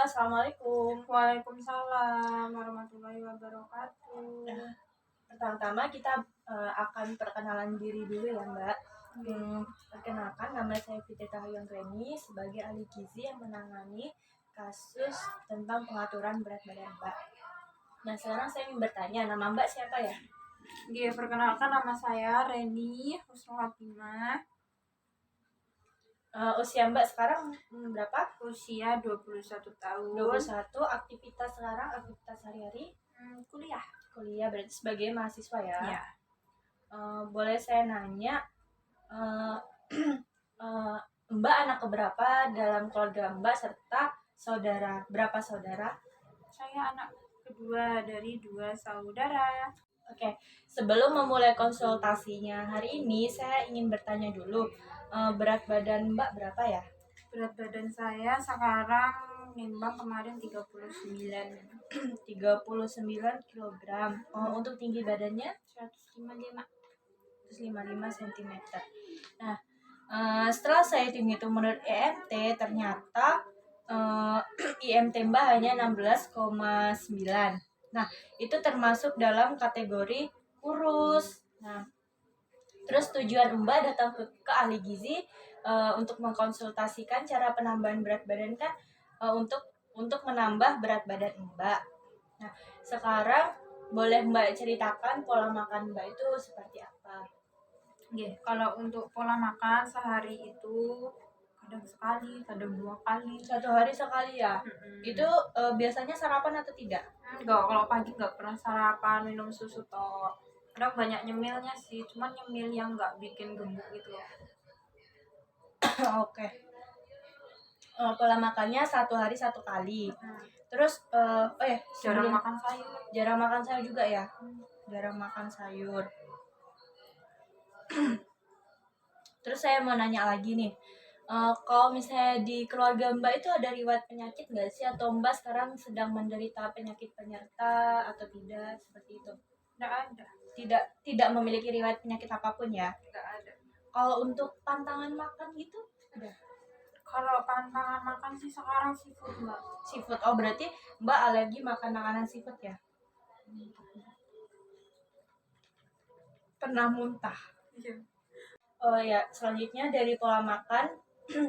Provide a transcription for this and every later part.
Halo, Assalamualaikum. Waalaikumsalam warahmatullahi wabarakatuh. Pertama-tama kita akan perkenalan diri dulu ya, Mbak. Perkenalkan, nama saya Fitri Tahayang Reni sebagai ahli gizi yang menangani kasus tentang pengaturan berat badan Mbak. Nah, sekarang saya ingin bertanya, nama Mbak siapa ya? Dia perkenalkan, nama saya Reni Husnul Hatimah. Usia Mbak sekarang berapa? Usia 21 tahun. 21. Aktivitas sekarang, aktivitas sehari-hari? Kuliah. Kuliah, berarti sebagai mahasiswa ya? Iya. Boleh saya nanya, uh, Mbak anak keberapa dalam keluarga Mbak serta saudara, berapa saudara? Saya anak kedua dari 2 saudara. Oke, sebelum memulai konsultasinya hari ini, saya ingin bertanya dulu, berat badan Mbak berapa ya? Berat badan saya sekarang nimbang kemarin 39. 39 kg. Untuk tinggi badannya 155. 155 cm. Nah, setelah saya hitung-hitung menurut EMT, ternyata IMT Mbak hanya 16,9. Nah, itu termasuk dalam kategori kurus. Nah, terus tujuan Mbak datang ke ahli gizi untuk mengkonsultasikan cara penambahan berat badan kan untuk menambah berat badan Mbak. Nah, sekarang boleh Mbak ceritakan pola makan Mbak itu seperti apa? Kalau untuk pola makan sehari itu kadang sekali, kadang 2 kali. 1 hari sekali ya? Itu biasanya sarapan atau tidak? Enggak, kalau pagi nggak pernah sarapan, minum susu toh. Kadang banyak nyemilnya sih, cuman nyemil yang nggak bikin gemuk gitu loh. Oke. Pola makannya 1 hari 1 kali. Terus Jarang makan sayur. Jarang makan sayur juga ya? Jarang makan sayur. Terus saya mau nanya lagi nih, kalau misalnya di keluarga Mbak itu ada riwayat penyakit nggak sih, atau Mbak sekarang sedang menderita penyakit penyerta atau tidak, seperti itu? Nggak ada. Tidak memiliki riwayat penyakit apapun ya? Nggak ada. Kalau untuk pantangan makan gitu ada? Kalau pantangan makan sih sekarang seafood Mbak. Seafood, berarti Mbak alergi makan makanan seafood ya? Pernah muntah? Iya. Oh ya, selanjutnya dari pola makan,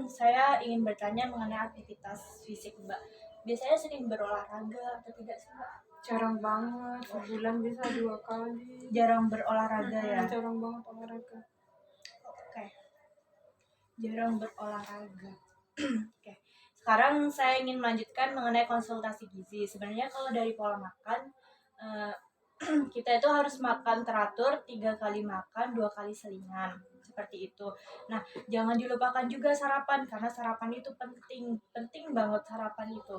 saya ingin bertanya mengenai aktivitas fisik Mbak. Biasanya sering berolahraga atau tidak sih Mbak? Jarang banget, sebulan bisa 2 kali. Jarang berolahraga ya? Jarang banget olahraga. Oke. Jarang berolahraga. Oke. Sekarang saya ingin melanjutkan mengenai konsultasi gizi. Sebenarnya kalau dari pola makan, kita itu harus makan teratur, 3 kali makan, 2 kali selingan. Seperti itu. Nah, jangan dilupakan juga sarapan, karena sarapan itu penting banget sarapan itu.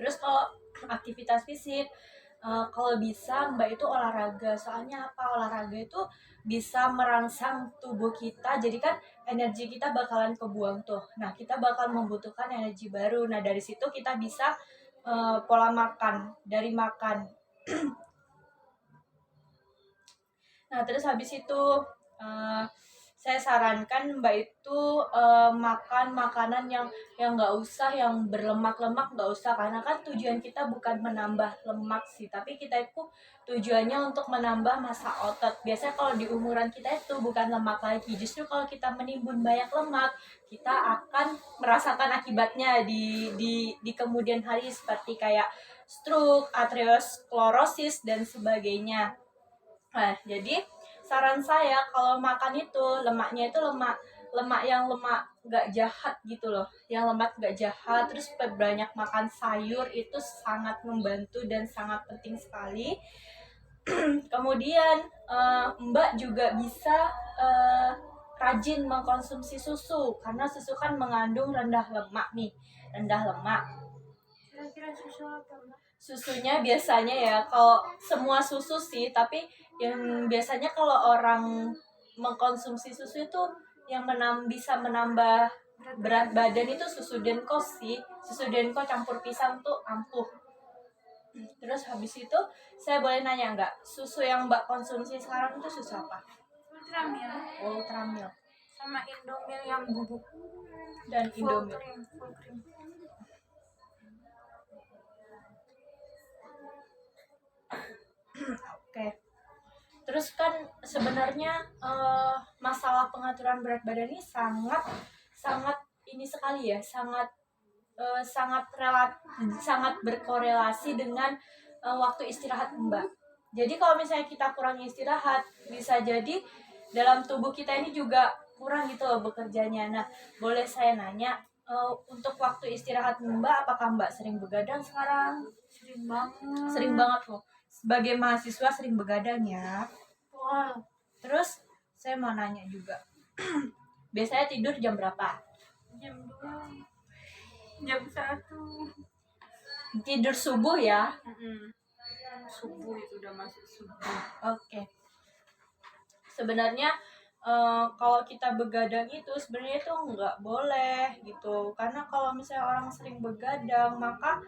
Terus kalau aktivitas fisik, kalau bisa Mbak itu olahraga. Soalnya apa? Olahraga itu bisa merangsang tubuh kita, jadi kan energi kita bakalan kebuang tuh. Nah, kita bakal membutuhkan energi baru. Nah, dari situ kita bisa pola makan, dari makan. Nah, terus habis itu saya sarankan Mbak itu makan makanan yang nggak usah, yang berlemak-lemak nggak usah, karena kan tujuan kita bukan menambah lemak sih, tapi kita itu tujuannya untuk menambah massa otot. Biasanya kalau di umuran kita itu bukan lemak lagi, justru kalau kita menimbun banyak lemak, kita akan merasakan akibatnya di kemudian hari, seperti kayak stroke, aterosklerosis dan sebagainya. Nah, jadi saran saya kalau makan itu lemaknya itu lemak yang lemak nggak jahat gitu loh, yang lemak nggak jahat. Terus banyak makan sayur itu sangat membantu dan sangat penting sekali. Kemudian Mbak juga bisa rajin mengkonsumsi susu, karena susu kan mengandung rendah lemak nih, rendah lemak. Kira-kira susu apa Mbak? Susunya biasanya ya, kalau semua susu sih, tapi yang biasanya kalau orang mengkonsumsi susu itu yang bisa menambah berat badan itu susu denko sih. Susu denko campur pisang tuh ampuh. Terus habis itu saya boleh nanya nggak, susu yang Mbak konsumsi sekarang itu susu apa? Ultramilk. Ultramilk. Sama Indomilk yang bubuk. Dan Indomilk. Full cream. Terus kan sebenarnya masalah pengaturan berat badan ini sangat sangat ini sekali ya, sangat berkorelasi dengan waktu istirahat Mbak. Jadi kalau misalnya kita kurang istirahat, bisa jadi dalam tubuh kita ini juga kurang gitu loh bekerjanya. Nah, boleh saya nanya, untuk waktu istirahat Mbak, apakah Mbak sering begadang sekarang? Sering banget. Sering banget loh. Sebagai mahasiswa sering begadang ya. Wah, Terus saya mau nanya juga, biasanya tidur jam berapa? jam 2, jam 1. Tidur subuh ya? Subuh itu udah masuk subuh. Oke. Sebenarnya kalau kita begadang itu sebenarnya itu nggak boleh gitu, karena kalau misalnya orang sering begadang maka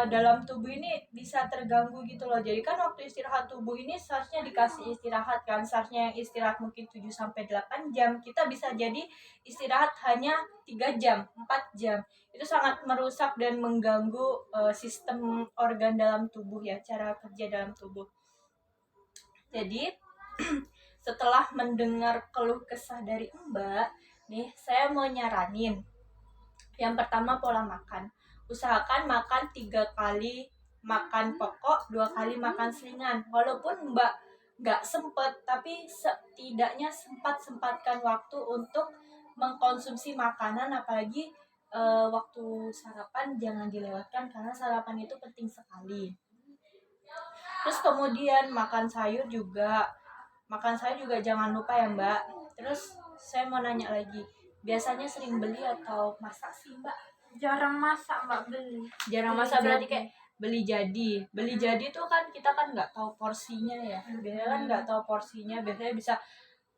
dalam tubuh ini bisa terganggu gitu loh. Jadi kan waktu istirahat tubuh ini seharusnya dikasih istirahat kan, seharusnya yang istirahat mungkin 7 sampai 8 jam, kita bisa jadi istirahat hanya 3 jam, 4 jam. Itu sangat merusak dan mengganggu sistem organ dalam tubuh ya, cara kerja dalam tubuh. Jadi setelah mendengar keluh kesah dari Mbak, nih saya mau nyaranin. Yang pertama pola makan. Usahakan makan 3 kali makan pokok, 2 kali makan selingan. Walaupun Mbak nggak sempet, tapi setidaknya sempatkan waktu untuk mengkonsumsi makanan, apalagi waktu sarapan jangan dilewatkan karena sarapan itu penting sekali. Terus kemudian makan sayur juga jangan lupa ya Mbak. Terus saya mau nanya lagi, biasanya sering beli atau masak sih Mbak? Jarang masak Mbak, beli. Jarang Beli masak berarti jadi. kayak beli jadi tuh kan kita kan nggak tahu porsinya ya. Biasanya kan nggak tahu porsinya, biasanya bisa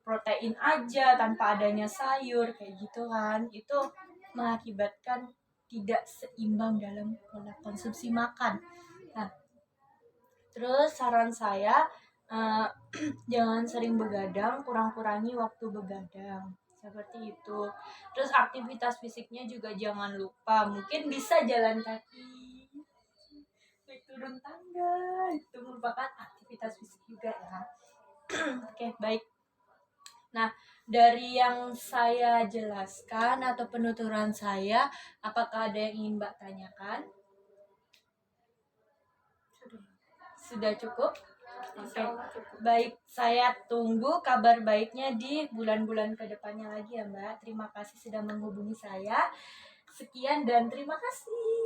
protein aja tanpa adanya sayur kayak gitu kan. Itu mengakibatkan tidak seimbang dalam pola konsumsi makan. Nah, terus saran saya, eh, jangan sering begadang, kurang-kurangi waktu begadang. Seperti itu. Terus aktivitas fisiknya juga jangan lupa. Mungkin bisa jalan kaki, naik turun tangga. Itu merupakan aktivitas fisik juga ya. Oke, baik. Nah, dari yang saya jelaskan atau penuturan saya, apakah ada yang ingin Mbak tanyakan? Sudah cukup? Oke, baik. Saya tunggu kabar baiknya di bulan-bulan kedepannya lagi ya Mbak. Terima kasih sudah menghubungi saya. Sekian dan terima kasih.